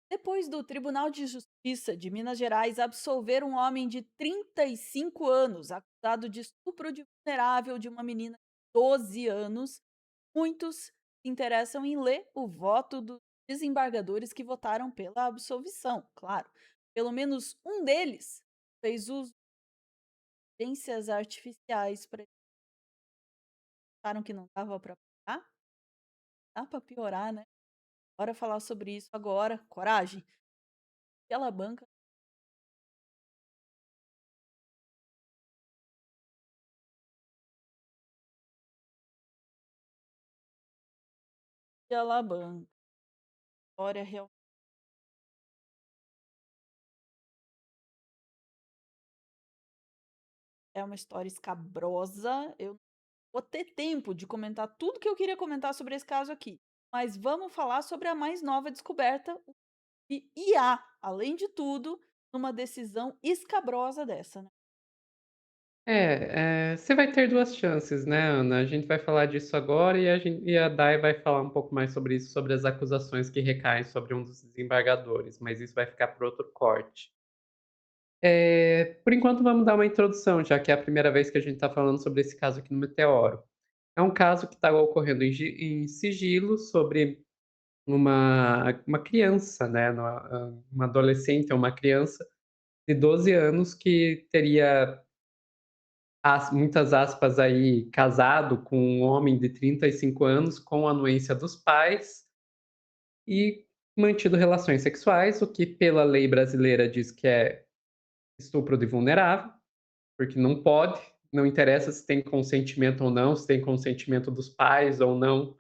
Depois do Tribunal de Justiça de Minas Gerais absolver um homem de 35 anos acusado de estupro de vulnerável de uma menina de 12 anos, muitos se interessam em ler o voto dos desembargadores que votaram pela absolvição, claro. Pelo menos um deles fez uso de inteligências artificiais para acharam que não dava para piorar? Dá para piorar, né? Bora falar sobre isso agora. Coragem. Aquela banca, aquela banca. História real é uma história escabrosa. Eu não vou ter tempo de comentar tudo que eu queria comentar sobre esse caso aqui. Mas vamos falar sobre a mais nova descoberta, o de IA, além de tudo, numa decisão escabrosa dessa, né? Você vai ter 2 chances, né, Ana. A gente vai falar disso agora e a Dai vai falar um pouco mais sobre isso, sobre as acusações que recaem sobre um dos desembargadores, mas isso vai ficar para outro corte. Por enquanto vamos dar uma introdução, já que é a primeira vez que a gente está falando sobre esse caso aqui no Meteoro. É um caso que está ocorrendo em sigilo sobre uma criança, né, uma adolescente ou uma criança de 12 anos que teria muitas aspas aí, casado com um homem de 35 anos com a anuência dos pais e mantido relações sexuais, o que pela lei brasileira diz que é estupro de vulnerável, porque não pode, não interessa se tem consentimento ou não, se tem consentimento dos pais ou não.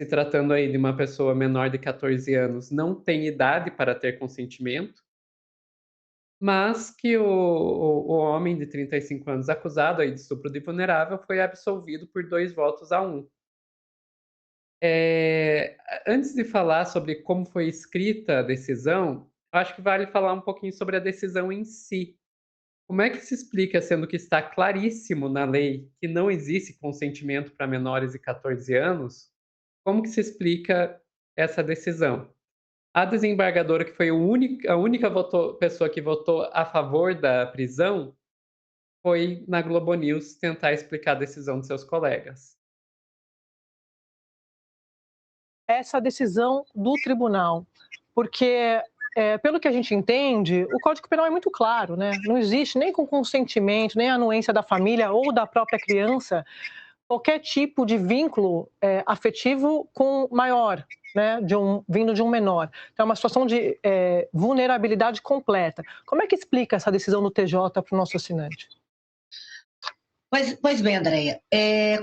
Se tratando aí de uma pessoa menor de 14 anos, não tem idade para ter consentimento, mas que o homem de 35 anos acusado aí de estupro de vulnerável foi absolvido por 2 votos a 1. Antes de falar sobre como foi escrita a decisão, acho que vale falar um pouquinho sobre a decisão em si. Como é que se explica, sendo que está claríssimo na lei que não existe consentimento para menores de 14 anos, como que se explica essa decisão? A desembargadora, que foi a única pessoa que votou a favor da prisão, foi na Globo News tentar explicar a decisão de seus colegas. Essa decisão do tribunal, porque, pelo que a gente entende, o Código Penal é muito claro, né? Não existe nem com consentimento, nem anuência da família ou da própria criança, qualquer tipo de vínculo afetivo com maior, né? Vindo de um menor. Então, é uma situação de vulnerabilidade completa. Como é que explica essa decisão do TJ para o nosso assinante? Pois bem, Andréia,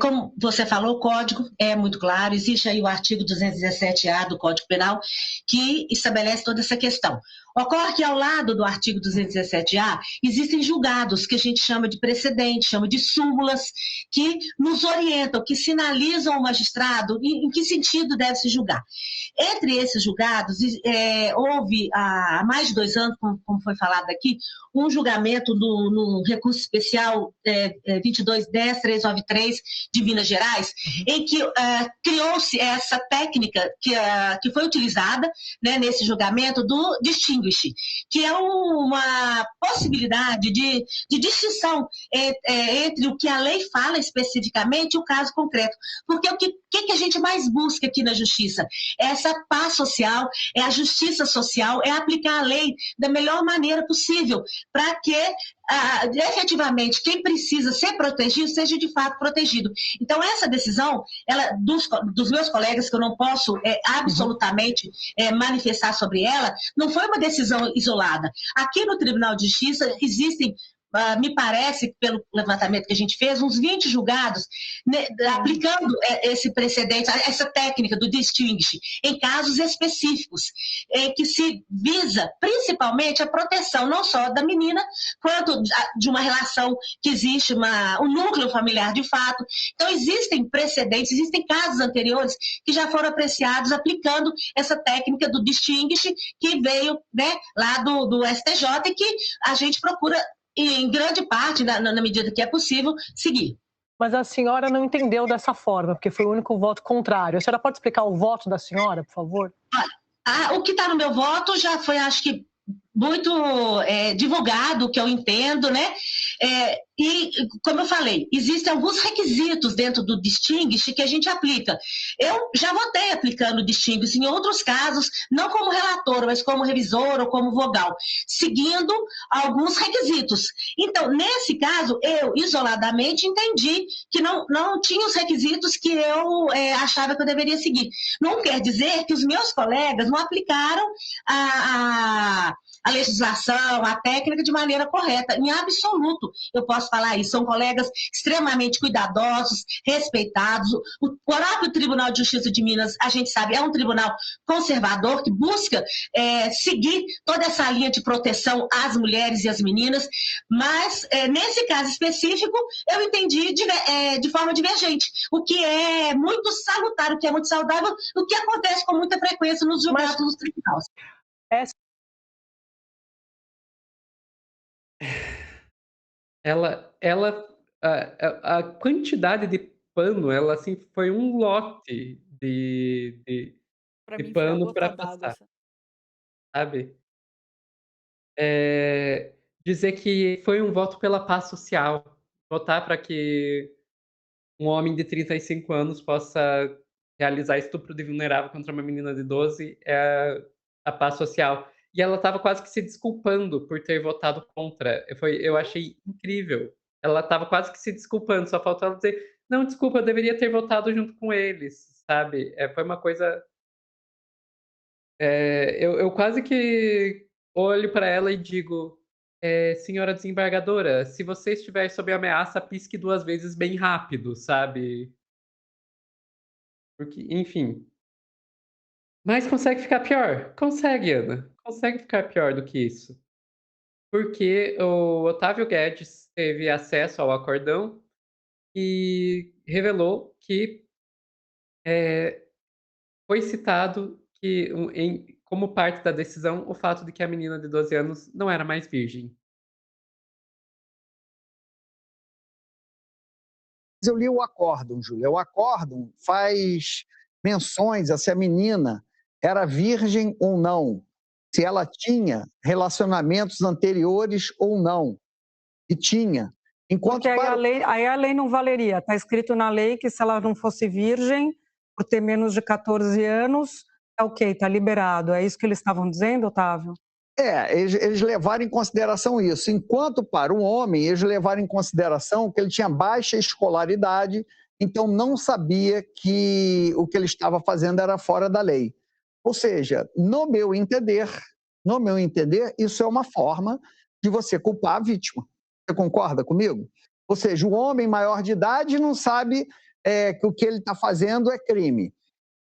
como você falou, o código é muito claro, existe aí o artigo 217-A do Código Penal que estabelece toda essa questão. Ocorre que ao lado do artigo 217-A existem julgados que a gente chama de precedente, chama de súmulas, que nos orientam, que sinalizam ao magistrado em que sentido deve se julgar. Entre esses julgados, houve há mais de 2 anos, como foi falado aqui, um julgamento no recurso especial 2210-393 de Minas Gerais, em que criou-se essa técnica que foi utilizada, né, nesse julgamento do distinguish, que é uma possibilidade de distinção entre o que a lei fala especificamente e o caso concreto. Porque o que a gente mais busca aqui na justiça? É essa paz social, é a justiça social, é aplicar a lei da melhor maneira possível, para que efetivamente quem precisa ser protegido seja de fato protegido. Então, essa decisão, ela, dos meus colegas, que eu não posso absolutamente manifestar sobre ela, não foi uma decisão isolada. Aqui no Tribunal de Justiça existem me parece, pelo levantamento que a gente fez, uns 20 julgados, né, aplicando esse precedente, essa técnica do distinguish, em casos específicos, em que se visa principalmente a proteção não só da menina, quanto de uma relação que existe, um núcleo familiar de fato. Então, existem precedentes, existem casos anteriores que já foram apreciados aplicando essa técnica do distinguish, que veio, né, lá do STJ, e que a gente procura em grande parte, na medida que é possível, seguir. Mas a senhora não entendeu dessa forma, porque foi o único voto contrário. A senhora pode explicar o voto da senhora, por favor? O que está no meu voto já foi, acho que, muito divulgado, que eu entendo, né? E, como eu falei, existem alguns requisitos dentro do Distinguish que a gente aplica. Eu já votei aplicando o Distinguish em outros casos, não como relator, mas como revisor ou como vogal, seguindo alguns requisitos. Então, nesse caso, eu, isoladamente, entendi que não tinha os requisitos que eu achava que eu deveria seguir. Não quer dizer que os meus colegas não aplicaram a legislação, a técnica de maneira correta, em absoluto. Eu posso falar isso, são colegas extremamente cuidadosos, respeitados. O próprio Tribunal de Justiça de Minas, a gente sabe, é um tribunal conservador que busca seguir toda essa linha de proteção às mulheres e às meninas, mas nesse caso específico, eu entendi de forma divergente, o que é muito salutar, o que é muito saudável, o que acontece com muita frequência nos julgados dos tribunais. Essa Ela a quantidade de pano, ela, assim, foi um lote Pra de mim foi a pano gota para d'água, passar, sabe. sabe. Dizer que foi um voto pela paz social, votar para que um homem de 35 anos possa realizar estupro de vulnerável contra uma menina de 12 é a paz social. E ela estava quase que se desculpando por ter votado contra. Eu achei incrível. Ela estava quase que se desculpando, só faltou ela dizer: "Não, desculpa, eu deveria ter votado junto com eles", sabe. Foi uma coisa, eu quase que olho para ela e digo: senhora desembargadora, se você estiver sob ameaça, pisque 2 vezes bem rápido", sabe. Porque, enfim. Mas consegue ficar pior? Consegue, Ana. Consegue ficar pior do que isso. Porque o Otávio Guedes teve acesso ao acordão e revelou que, eh, foi citado que como parte da decisão, o fato de que a menina de 12 anos não era mais virgem. Eu li o acórdão, Júlia. O acórdão faz menções a se a menina era virgem ou não, se ela tinha relacionamentos anteriores ou não, e tinha. Porque Enquanto aí a lei não valeria. Está escrito na lei que se ela não fosse virgem, por ter menos de 14 anos, é ok, está liberado. É isso que eles estavam dizendo, Otávio? eles levaram em consideração isso. Enquanto para o homem, eles levaram em consideração que ele tinha baixa escolaridade, então não sabia que o que ele estava fazendo era fora da lei. Ou seja, no meu entender, isso é uma forma de você culpar a vítima. Você concorda comigo? Ou seja, o homem maior de idade não sabe que o que ele está fazendo é crime.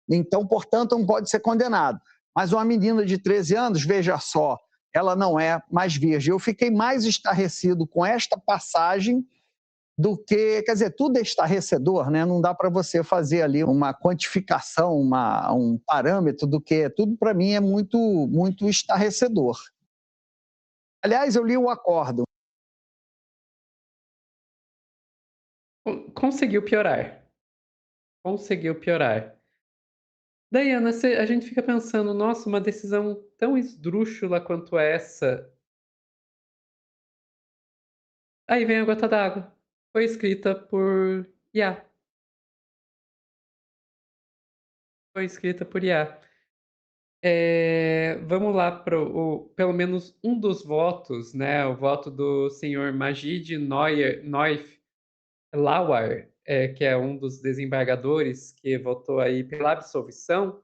Então, portanto, não pode ser condenado. Mas uma menina de 13 anos, veja só, ela não é mais virgem. Eu fiquei mais estarrecido com esta passagem do que, quer dizer, tudo é estarrecedor, né? Não dá para você fazer ali uma quantificação, um parâmetro do que tudo para mim é muito, muito estarrecedor. Aliás, eu li o acórdão. Conseguiu piorar. Conseguiu piorar. Daí, Ana, a gente fica pensando: "Nossa, uma decisão tão esdrúxula quanto essa". Aí vem a gota d'água. Foi escrita por IA. Foi escrita por IA. Vamos lá para o pelo menos um dos votos, né, o voto do senhor Magid Noif Lawar, que é um dos desembargadores que votou aí pela absolvição.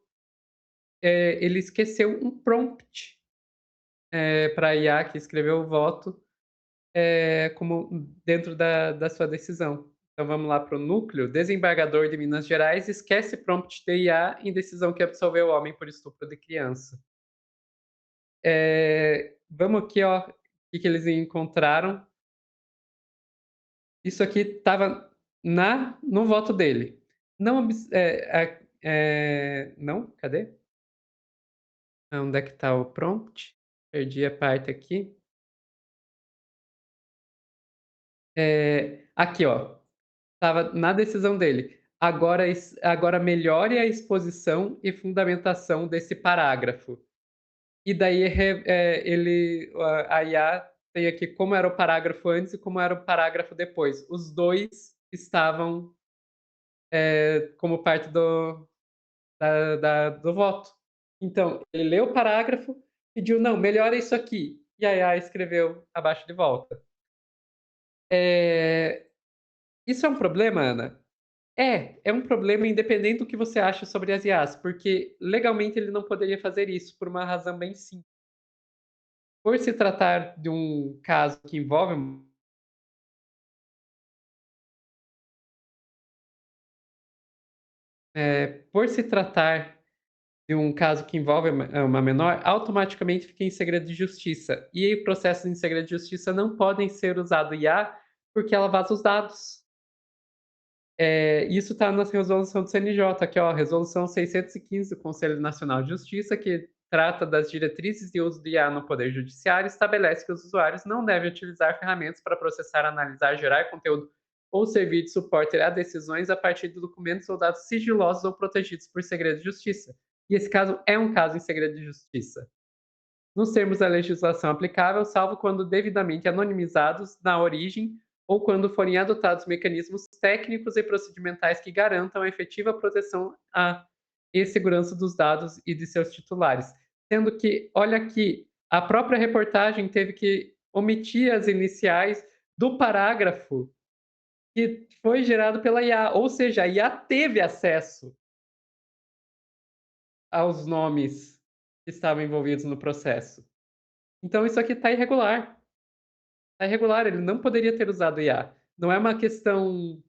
Ele esqueceu um prompt, pra IA que escreveu o voto, como dentro da sua decisão. Então vamos lá para o núcleo: desembargador de Minas Gerais esquece prompt de IA em decisão que absolveu homem por estupro de criança. Vamos aqui, ó, o que eles encontraram. Isso aqui estava no voto dele. Não obs não, cadê? Onde é que está o prompt? Perdi a parte aqui. Aqui, ó. Estava na decisão dele. agora melhore a exposição e fundamentação desse parágrafo. E daí a IA tem aqui como era o parágrafo antes e como era o parágrafo depois. Os 2 estavam, como parte do voto. Então, ele leu o parágrafo, pediu: "Não, melhora isso aqui", e a IA escreveu abaixo de volta. Eh, Isso é um problema, Ana? É um problema independente do que você acha sobre as IAs, porque legalmente ele não poderia fazer isso por uma razão bem simples. Por se tratar de um caso que envolve por se tratar de um caso que envolve uma menor, automaticamente fica em segredo de justiça. E processos em segredo de justiça não podem ser usado IA, porque ela vaza os dados. Isso está na resolução do CNJ, aqui ó, resolução 615 do Conselho Nacional de Justiça, que trata das diretrizes de uso de IA no Poder Judiciário, estabelece que os usuários não devem utilizar ferramentas para processar, analisar, gerar conteúdo ou servir de suporte a decisões a partir de documentos ou dados sigilosos ou protegidos por segredo de justiça. E esse caso é um caso em segredo de justiça. Nos termos da legislação aplicável, salvo quando devidamente anonimizados na origem ou quando forem adotados mecanismos técnicos e procedimentais que garantam a efetiva proteção e segurança dos dados e de seus titulares. Sendo que, olha aqui, a própria reportagem teve que omitir as iniciais do parágrafo que foi gerado pela IA, ou seja, a IA teve acesso aos nomes que estavam envolvidos no processo. Então isso aqui está irregular. Está irregular, ele não poderia ter usado IA. Não é uma questão: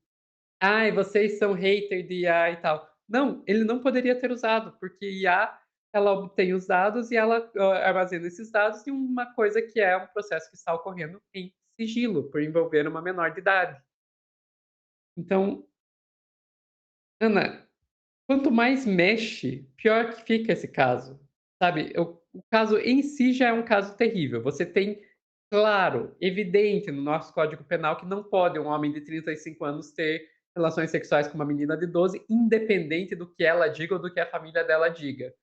"Ai, vocês são hater de IA e tal". Não, ele não poderia ter usado, porque IA, ela obtém os dados e ela, armazena esses dados em uma coisa que é um processo que está ocorrendo em sigilo, por envolver uma menor de idade. Então, Ana, quanto mais mexe, pior que fica esse caso, sabe. O caso em si já é um caso terrível. Você tem claro, evidente no nosso Código Penal que não pode um homem de 35 anos ter relações sexuais com uma menina de 12, independente do que ela diga ou do que a família dela diga.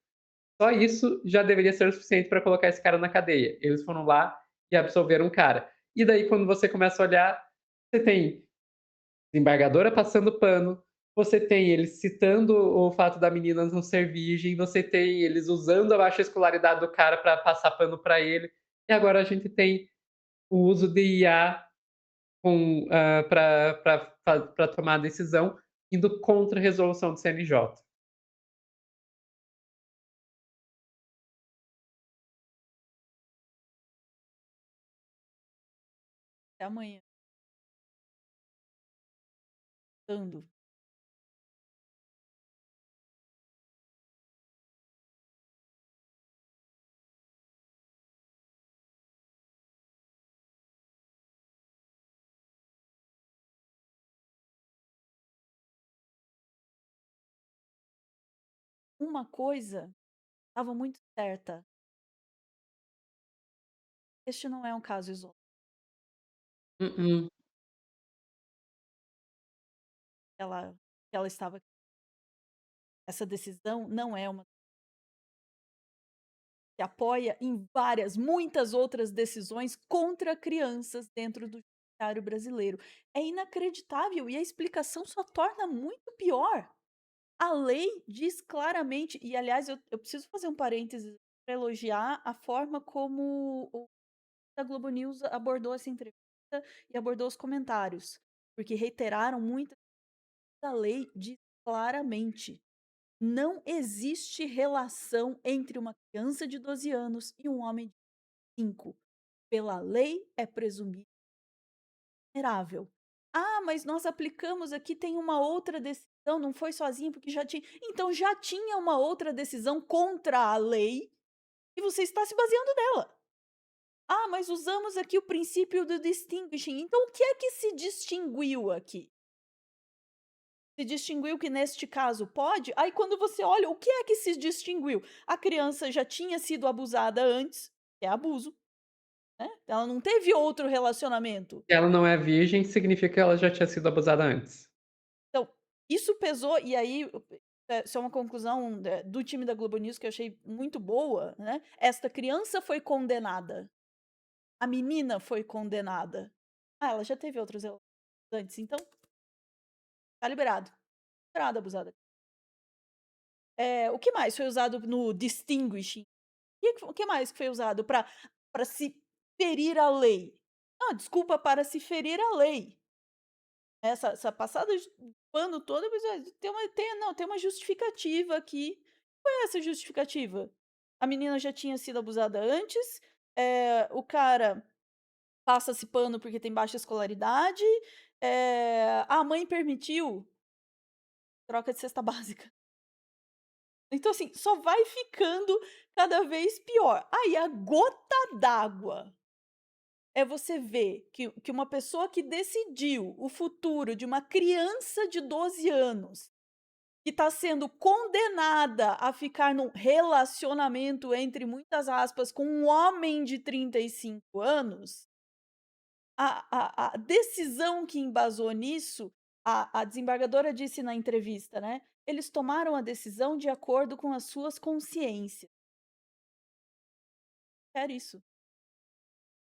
Só isso já deveria ser o suficiente para colocar esse cara na cadeia. Eles foram lá e absolveram o cara. E daí quando você começa a olhar, você tem desembargadora passando pano, você tem eles citando o fato da menina não ser virgem, você tem eles usando a baixa escolaridade do cara para passar pano para ele, e agora a gente tem o uso de IA para tomar a decisão, indo contra a resolução do CNJ. Até amanhã. Ando. Uma coisa estava muito certa, este não é um caso isolado. Mm-mm. Ela que ela estava essa decisão não é uma que apoia em várias, muitas outras decisões contra crianças dentro do judiciário brasileiro. É inacreditável e a explicação só torna muito pior. A lei diz claramente e aliás eu preciso fazer um parênteses para elogiar a forma como o da Globo News abordou essa entrevista e abordou os comentários, porque reiteraram muito a lei diz claramente: não existe relação entre uma criança de 12 anos e um homem de 5. Pela lei, é presumido vulnerável. "Ah, mas nós aplicamos aqui, tem uma outra decisão, não foi sozinho porque já tinha". Então já tinha uma outra decisão contra a lei e você está se baseando nela. "Ah, mas usamos aqui o princípio do distinguishing". Então o que é que se distinguiu aqui? Se distinguiu que neste caso pode? Aí quando você olha, o que é que se distinguiu? A criança já tinha sido abusada antes, que é abuso, né, ela não teve outro relacionamento. Se ela não é virgem, significa que ela já tinha sido abusada antes. Então, Isso pesou, e aí, isso é uma conclusão do time da Globo News que eu achei muito boa, né? Esta criança foi condenada. A menina foi condenada. Ah, ela já teve outros relacionamentos antes, então tá liberado. Liberado, abusada. O que mais foi usado no distinguishing? O que mais que foi usado para se ferir a lei? Ah, desculpa para se ferir a lei. Essa passada de pano toda, mas tem uma justificativa aqui. Qual é essa justificativa? A menina já tinha sido abusada antes, o cara passa-se pano porque tem baixa escolaridade, a mãe permitiu troca de cesta básica. Então, assim, só vai ficando cada vez pior. Aí a gota d'água é você ver que uma pessoa que decidiu o futuro de uma criança de 12 anos, que está sendo condenada a ficar num relacionamento, entre muitas aspas, com um homem de 35 anos, a decisão que embasou nisso, a desembargadora disse na entrevista, né, eles tomaram a decisão de acordo com as suas consciências. Quer isso.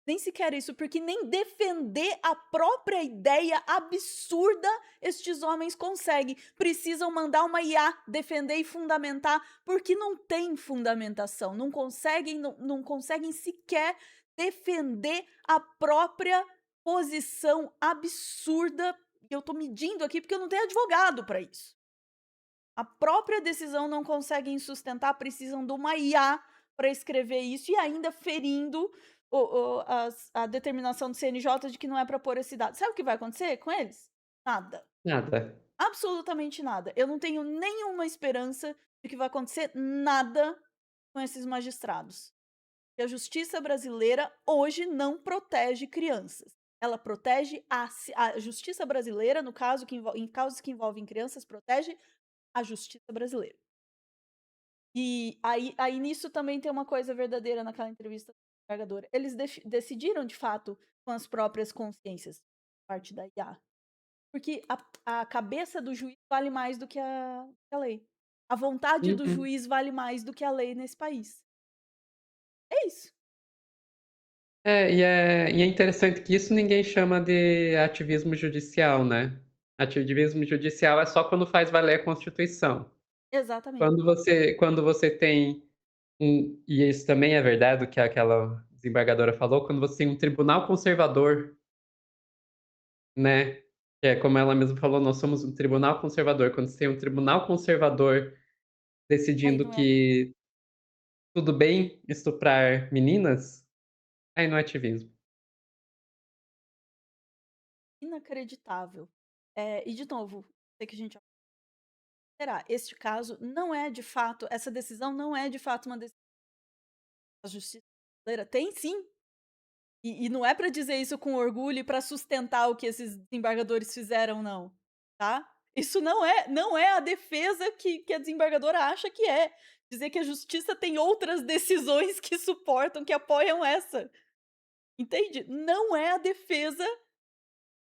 Nem sequer isso, porque nem defender a própria ideia absurda estes homens conseguem. Precisam mandar uma IA defender e fundamentar, porque não tem fundamentação. Não conseguem sequer defender a própria posição absurda. E eu tô medindo aqui porque eu não tenho advogado para isso. A própria decisão não conseguem sustentar, precisam de uma IA para escrever isso e ainda ferindo a determinação do CNJ de que não é para pôr esse dado. Sabe o que vai acontecer com eles? Nada. Nada. Absolutamente nada. Eu não tenho nenhuma esperança de que vai acontecer nada com esses magistrados. E a justiça brasileira hoje não protege crianças. Ela protege a justiça brasileira, no caso em casos que envolvem crianças, protege a justiça brasileira. E aí nisso também tem uma coisa verdadeira naquela entrevista com a desembargadora. Eles decidiram, de fato, com as próprias consciências, parte da IA. Porque a cabeça do juiz vale mais do que a lei. A vontade do Uhum. juiz vale mais do que a lei nesse país. É isso. E é interessante que isso ninguém chama de ativismo judicial, né. Ativismo judicial é só quando faz valer a Constituição. Exatamente. Quando você tem e isso também é verdade o que aquela desembargadora falou, quando você tem um tribunal conservador, né, que é como ela mesma falou, nós somos um tribunal conservador. Quando você tem um tribunal conservador Aí decidindo não é que tudo bem estuprar meninas, aí não é ativismo. inacreditável. E de novo, sei que a gente já será, este caso não é de fato, essa decisão não é de fato uma decisão da justiça brasileira. Tem sim. E não é pra dizer isso com orgulho e pra sustentar o que esses desembargadores fizeram não, tá. Isso não é a defesa que a desembargadora acha que é. Dizer que a justiça tem outras decisões que suportam, que apoiam essa, entende? Não é a defesa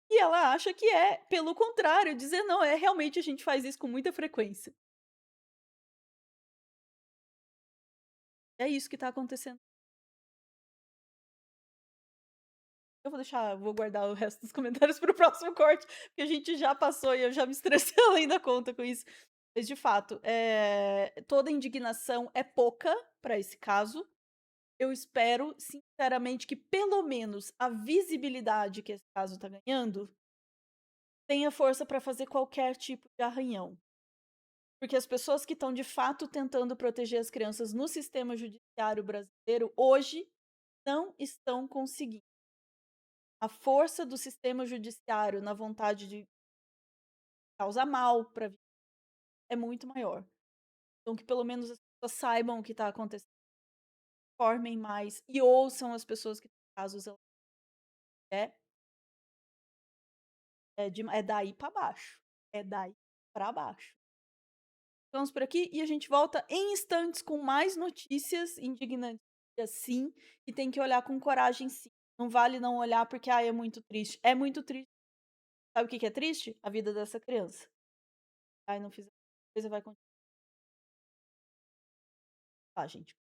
que ela acha que é. Pelo contrário, dizer: "Não, realmente a gente faz isso com muita frequência". É isso que tá acontecendo. Vou guardar o resto dos comentários para o próximo corte, porque a gente já passou e eu já me estressei além da conta com isso. Mas de fato, toda indignação é pouca para esse caso. Eu espero, sinceramente, que pelo menos a visibilidade que esse caso está ganhando tenha força para fazer qualquer tipo de arranhão. Porque as pessoas que estão de fato tentando proteger as crianças no sistema judiciário brasileiro hoje não estão conseguindo. A força do sistema judiciário na vontade de causar mal para é muito maior. Então que pelo menos as pessoas saibam o que está acontecendo, informem mais e ouçam as pessoas que têm casos. É, é daí para baixo. É daí para baixo. Vamos por aqui e a gente volta em instantes com mais notícias indignantes assim, e tem que olhar com coragem sim. Não vale não olhar porque é muito triste. É muito triste. Sabe o que é triste? A vida dessa criança. Ai, não fizer coisa, vai continuar, gente.